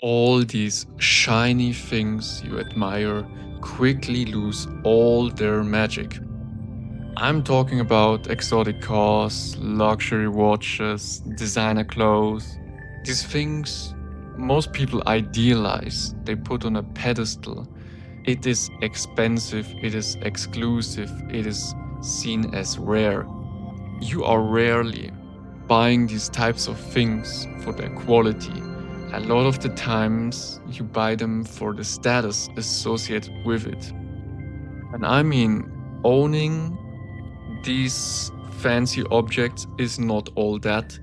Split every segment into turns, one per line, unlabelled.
All these shiny things you admire quickly lose all their magic. I'm talking about exotic cars, luxury watches, designer clothes. These things most people idealize, they put on a pedestal. It is expensive, it is exclusive, it is seen as rare. You are rarely buying these types of things for their quality. A lot of the times you buy them for the status associated with it. And I mean, owning these fancy objects is not all that.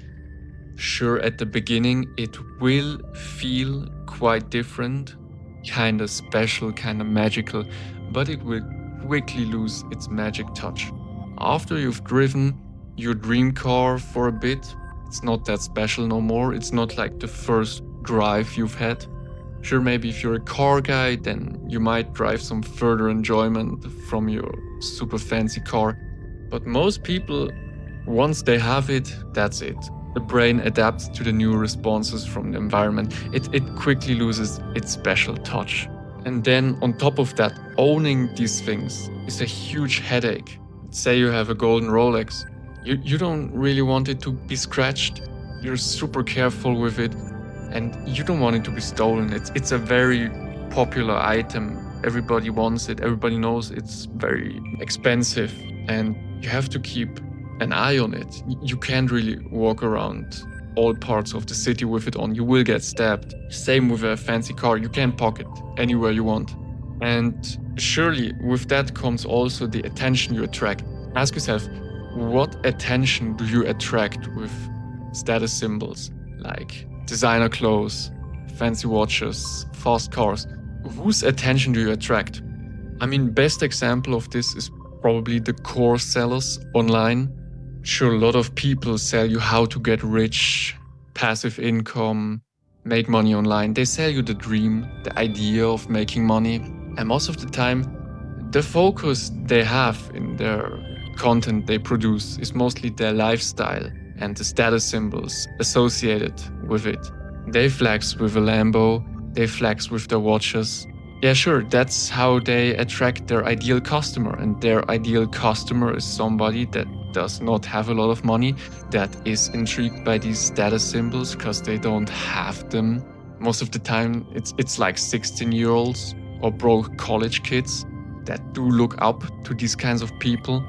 Sure, at the beginning it will feel quite different, kinda special, kinda magical, but it will quickly lose its magic touch. After you've driven your dream car for a bit, it's not that special no more. It's not like the first drive you've had. Sure, maybe if you're a car guy, then you might drive some further enjoyment from your super fancy car. But most people, once they have it, that's it. The brain adapts to the new responses from the environment. It quickly loses its special touch. And then on top of that, owning these things is a huge headache. Say you have a golden Rolex. You don't really want it to be scratched. You're super careful with it and you don't want it to be stolen. It's a very popular item. Everybody wants it. Everybody knows it's very expensive and you have to keep an eye on it. You can't really walk around all parts of the city with it on. You will get stabbed. Same with a fancy car. You can't park it anywhere you want. And surely with that comes also the attention you attract. Ask yourself, what attention do you attract with status symbols like designer clothes, fancy watches, fast cars? Whose attention do you attract? I mean, best example of this is probably the course sellers online. Sure, a lot of people sell you how to get rich, passive income, make money online. They sell you the dream, the idea of making money. And most of the time, the focus they have in their content they produce is mostly their lifestyle and the status symbols associated with it. They flex with a Lambo, they flex with their watches. Yeah, sure, that's how they attract their ideal customer. And their ideal customer is somebody that does not have a lot of money, that is intrigued by these status symbols because they don't have them. Most of the time, it's like 16-year-olds or broke college kids that do look up to these kinds of people,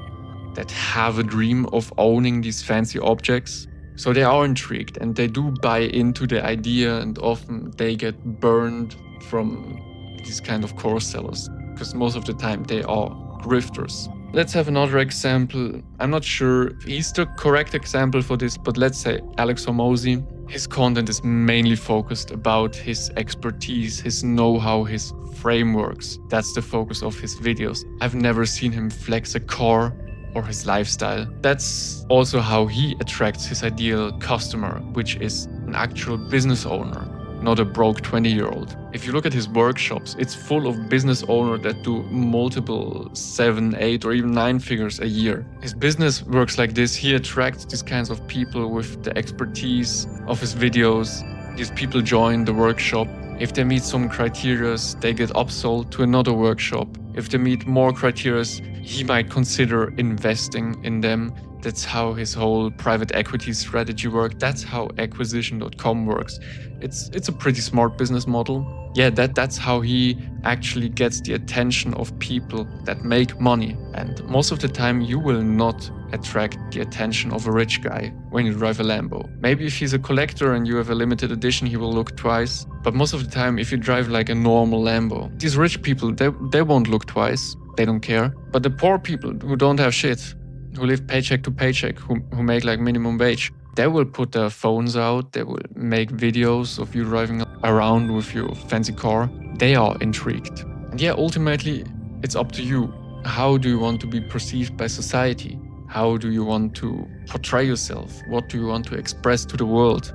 that have a dream of owning these fancy objects. So they are intrigued and they do buy into the idea, and often they get burned from these kind of course sellers because most of the time they are grifters. Let's have another example. I'm not sure if he's the correct example for this, but let's say Alex Hormozi. His content is mainly focused about his expertise, his know-how, his frameworks. That's the focus of his videos. I've never seen him flex a car or his lifestyle. That's also how he attracts his ideal customer, which is an actual business owner, not a broke 20-year-old. If you look at his workshops, it's full of business owners that do multiple 7, 8 or even 9 figures a year. His business works like this. He attracts these kinds of people with the expertise of his videos. These people join the workshop. If they meet some criteria, they get upsold to another workshop. If they meet more criteria, he might consider investing in them. That's how his whole private equity strategy works. That's how acquisition.com works. It's a pretty smart business model. Yeah, that's how he actually gets the attention of people that make money. And most of the time you will not attract the attention of a rich guy when you drive a Lambo. Maybe if he's a collector and you have a limited edition, he will look twice. But most of the time, if you drive like a normal Lambo, these rich people, they won't look twice. They don't care. But the poor people who don't have shit, who live paycheck to paycheck, who make like minimum wage, they will put their phones out, they will make videos of you driving around with your fancy car. They are intrigued. And yeah, ultimately, it's up to you. How do you want to be perceived by society? How do you want to portray yourself? What do you want to express to the world?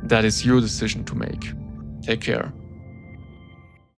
That is your decision to make. Take care.